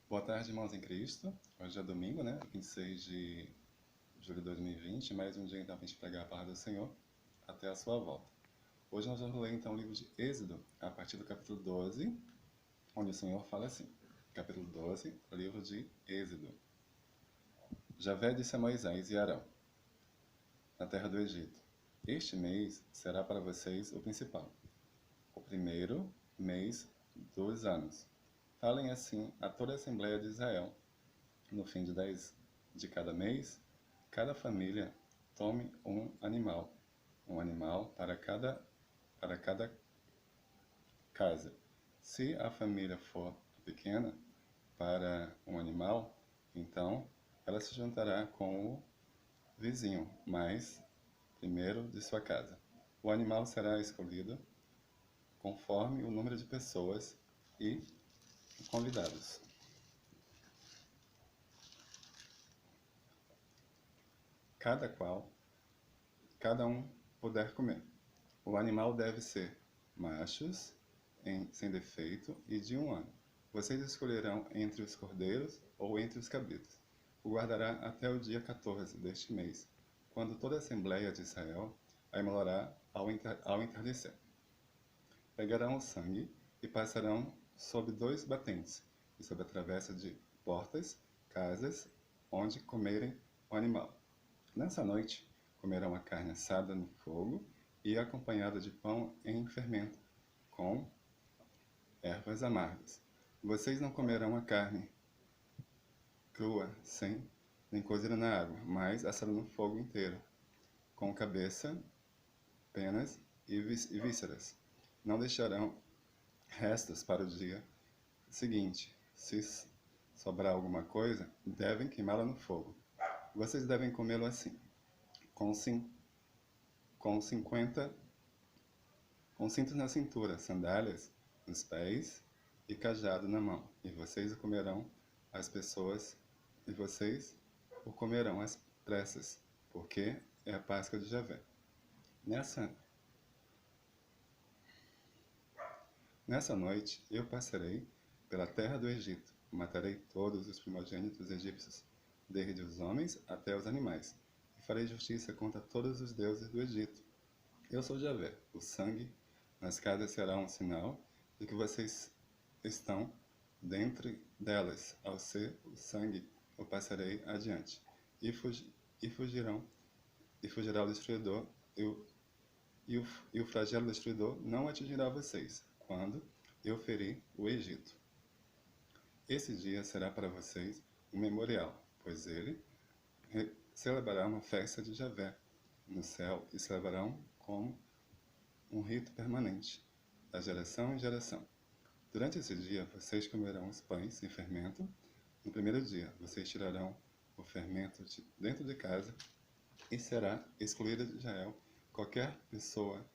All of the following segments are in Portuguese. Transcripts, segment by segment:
Boa tarde, irmãos em Cristo. Hoje é domingo, né? 26 de julho de 2020, mais um dia então para a gente pregar a palavra do Senhor até a sua volta. Hoje nós vamos ler então o livro de Êxodo, a partir do capítulo 12, onde o Senhor fala assim. Capítulo 12, o livro de Êxodo. Javé disse a Moisés e Arão, na terra do Egito: Este mês será para vocês o principal, o primeiro mês dos anos. Falem assim a toda a Assembleia de Israel. No fim de 10 de cada mês, cada família tome um animal para cada casa. Se a família for pequena para um animal, então ela se juntará com o vizinho mais primeiro de sua casa. O animal será escolhido conforme o número de pessoas e convidados. Cada qual, cada um puder comer. O animal deve ser machos, sem defeito e de 1 ano. Vocês escolherão entre os cordeiros ou entre os cabritos. O guardará até o dia 14 deste mês, quando toda a Assembleia de Israel a imolará ao entardecer. Pegarão o sangue e passarão sobre 2 batentes e sobre a travessa de portas, casas, onde comerem o animal. Nessa noite, comerão a carne assada no fogo e acompanhada de pão em fermento, com ervas amargas. Vocês não comerão a carne crua, nem cozida na água, mas assada no fogo inteiro, com cabeça, penas e vísceras. Não deixarão restos para o dia seguinte. Se sobrar alguma coisa, devem queimá-la no fogo. Vocês devem comê-lo assim, com 50 com cintos na cintura, sandálias nos pés e cajado na mão. E vocês o comerão às pressas, porque é a Páscoa de Javé. Nessa noite eu passarei pela terra do Egito, matarei todos os primogênitos egípcios, desde os homens até os animais, e farei justiça contra todos os deuses do Egito. Eu sou Javé. O sangue nas casas será um sinal de que vocês estão dentro delas. Ao ser o sangue, eu passarei adiante. E fugirá o destruidor, e o flagelo destruidor não atingirá vocês, quando eu ferir o Egito. Esse dia será para vocês um memorial, pois ele celebrará uma festa de Javé no céu e celebrarão como um rito permanente, da geração em geração. Durante esse dia, vocês comerão os pães sem fermento. No primeiro dia, vocês tirarão o fermento de dentro de casa e será excluída de Israel qualquer pessoa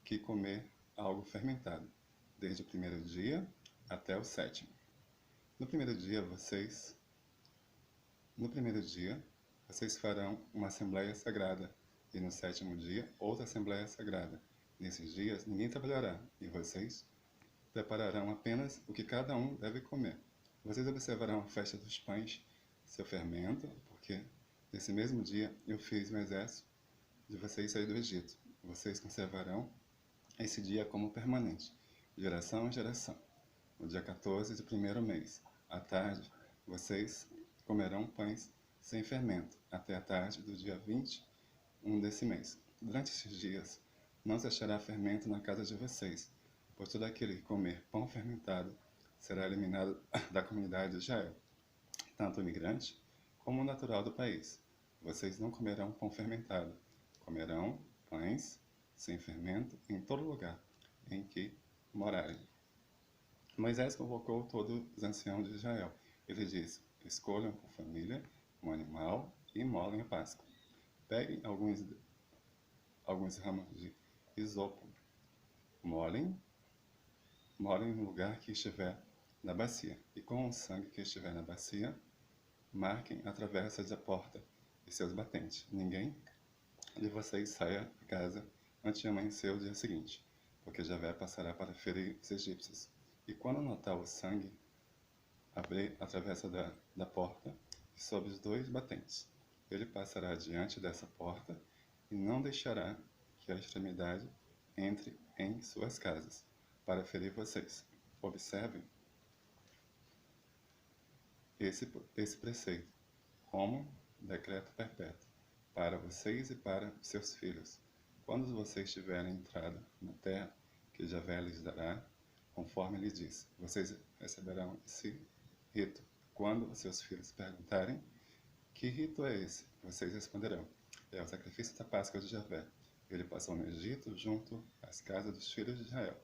que comer algo fermentado, desde o primeiro dia até o 7º. No primeiro dia, vocês farão uma assembleia sagrada, e no 7º dia, outra assembleia sagrada. Nesses dias, ninguém trabalhará, e vocês prepararão apenas o que cada um deve comer. Vocês observarão a festa dos pães, seu fermento, porque nesse mesmo dia eu fiz o exército de vocês sair do Egito. Vocês conservarão esse dia como permanente, de geração em geração. No dia 14 do primeiro mês, à tarde, vocês comerão pães sem fermento, até a tarde do dia 21 desse mês. Durante esses dias, não se achará fermento na casa de vocês, pois todo aquele que comer pão fermentado será eliminado da comunidade de Israel, tanto o imigrante como o natural do país. Vocês não comerão pão fermentado, comerão pães sem fermento em todo lugar em que morarem. Moisés convocou todos os anciãos de Israel. Ele disse: escolham por família um animal e molem a Páscoa. Peguem alguns ramos de isopo, molem no lugar que estiver na bacia, e com o sangue que estiver na bacia, marquem a travessa da porta e seus batentes. Ninguém de vocês saia de casa antes de amanhecer o dia seguinte, porque Javé passará para ferir os egípcios. E quando notar o sangue abrir a travessa da porta e sob os 2 batentes. Ele passará diante dessa porta e não deixará que a extremidade entre em suas casas, para ferir vocês. Observem esse preceito como decreto perpétuo para vocês e para seus filhos. Quando vocês tiverem entrado na terra que Javé lhes dará, conforme lhe disse, vocês receberão esse rito. Quando seus filhos perguntarem, que rito é esse? Vocês responderão, é o sacrifício da Páscoa de Javé. Ele passou no Egito junto às casas dos filhos de Israel,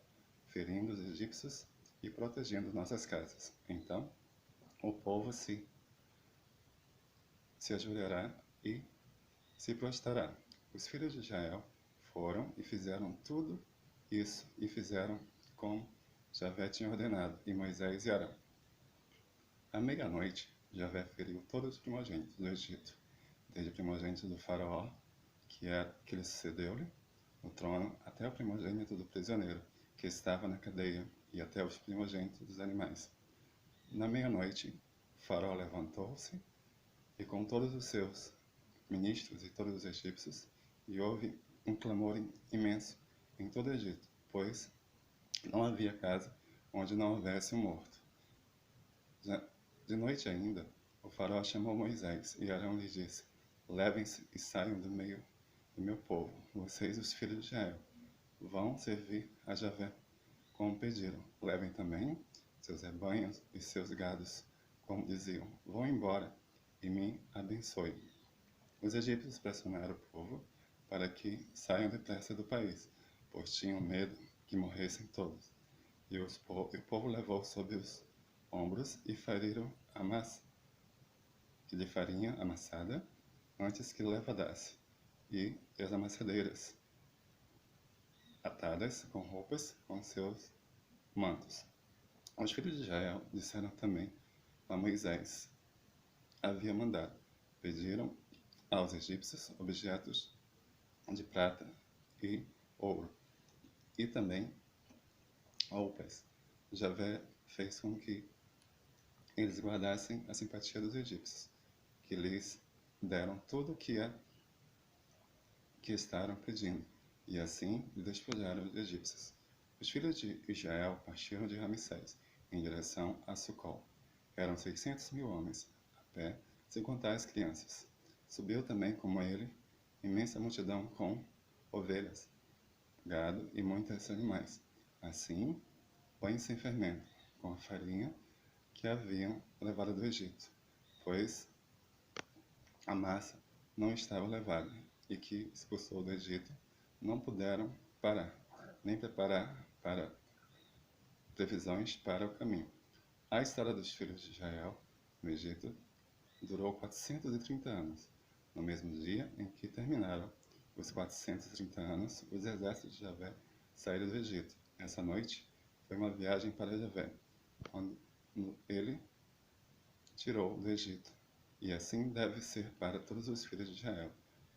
ferindo os egípcios e protegendo nossas casas. Então, o povo se ajoelhará e se prostrará. Os filhos de Israel foram e fizeram tudo isso e fizeram como Javé tinha ordenado, e Moisés e Arão. À meia-noite, Javé feriu todos os primogênitos do Egito, desde o primogênito do faraó, que lhe sucedeu-lhe no trono, até o primogênito do prisioneiro, que estava na cadeia, e até os primogênitos dos animais. Na meia-noite, o faraó levantou-se, e com todos os seus ministros e todos os egípcios, e houve um clamor imenso em todo o Egito, pois não havia casa onde não houvesse um morto. De noite ainda, o faraó chamou Moisés, e Arão lhe disse, levem-se e saiam do meio do meu povo, vocês os filhos de Israel, vão servir a Javé, como pediram. Levem também seus rebanhos e seus gados, como diziam, vão embora e me abençoe. Os egípcios pressionaram o povo para que saiam depressa do país, pois tinham medo que morressem todos. E o povo levou sob os ombros e fariram a massa de farinha amassada antes que levadasse, e as amassadeiras atadas com roupas com seus mantos. Os filhos de Israel disseram também a Moisés havia mandado. Pediram aos egípcios objetos de prata e ouro, e também roupas. Javé fez com que eles guardassem a simpatia dos egípcios, que lhes deram tudo o que estavam pedindo, e assim despojaram os egípcios. Os filhos de Israel partiram de Ramsés em direção a Sucol. Eram 600.000 homens, a pé, sem contar as crianças. Subiu também como ele imensa multidão com ovelhas, gado e muitos animais. Assim, pães sem fermento, com a farinha que haviam levado do Egito, pois a massa não estava levada, e que expulsou do Egito, não puderam parar, nem preparar para previsões para o caminho. A história dos filhos de Israel no Egito durou 430 anos. No mesmo dia em que terminaram os 430 anos, os exércitos de Javé saíram do Egito. Essa noite foi uma viagem para Javé, quando ele tirou do Egito. E assim deve ser para todos os filhos de Israel,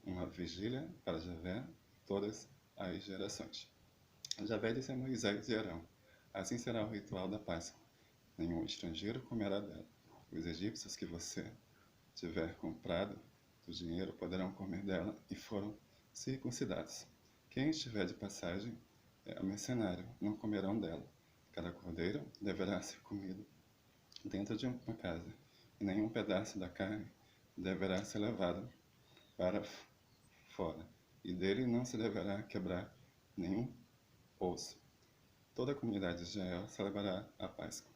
uma vigília para Javé todas as gerações. Javé disse a Moisés e Arão, assim será o ritual da Páscoa. Nenhum estrangeiro comerá dela. Os egípcios que você tiver comprado do dinheiro poderão comer dela e foram circuncidados. Quem estiver de passagem é mercenário, não comerão dela. Cada cordeiro deverá ser comido dentro de uma casa, e nenhum pedaço da carne deverá ser levado para fora, e dele não se deverá quebrar nenhum osso. Toda a comunidade de Israel celebrará a Páscoa.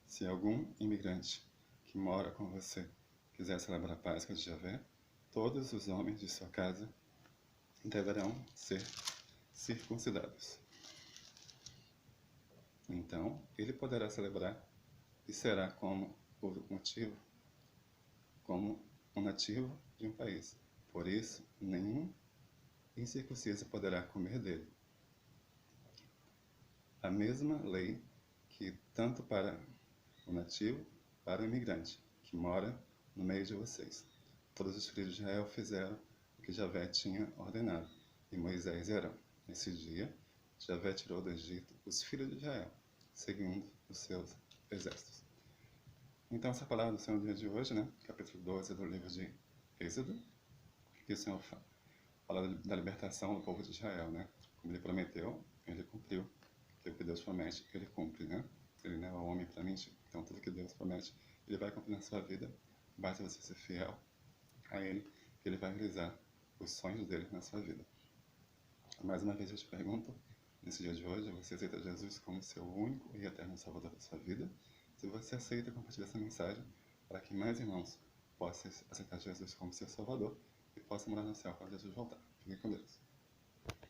Se algum imigrante que mora com você quiser celebrar a Páscoa de Javé, todos os homens de sua casa deverão ser circuncidados. Então, ele poderá celebrar e será como um nativo de um país. Por isso, nenhum incircunciso poderá comer dele. A mesma lei que tanto para o nativo, para o imigrante, que mora no meio de vocês. Todos os filhos de Israel fizeram o que Javé tinha ordenado, e Moisés e Arão. Nesse dia, Javé tirou do Egito os filhos de Israel, segundo os seus exércitos. Então, essa palavra do Senhor no dia de hoje, né? Capítulo 12 do livro de Êxodo, que o Senhor fala da libertação do povo de Israel, né? Como ele prometeu, ele cumpriu. Porque o que Deus promete, ele cumpre, né? Ele não é um homem para mentir. Então, tudo que Deus promete, ele vai cumprir na sua vida. Basta você ser fiel a ele, que ele vai realizar os sonhos dele na sua vida. Mais uma vez eu te pergunto, nesse dia de hoje, você aceita Jesus como seu único e eterno Salvador da sua vida? Se você aceita, compartilhe essa mensagem para que mais irmãos possam aceitar Jesus como seu Salvador e possam morar no céu quando Jesus voltar. Fique com Deus.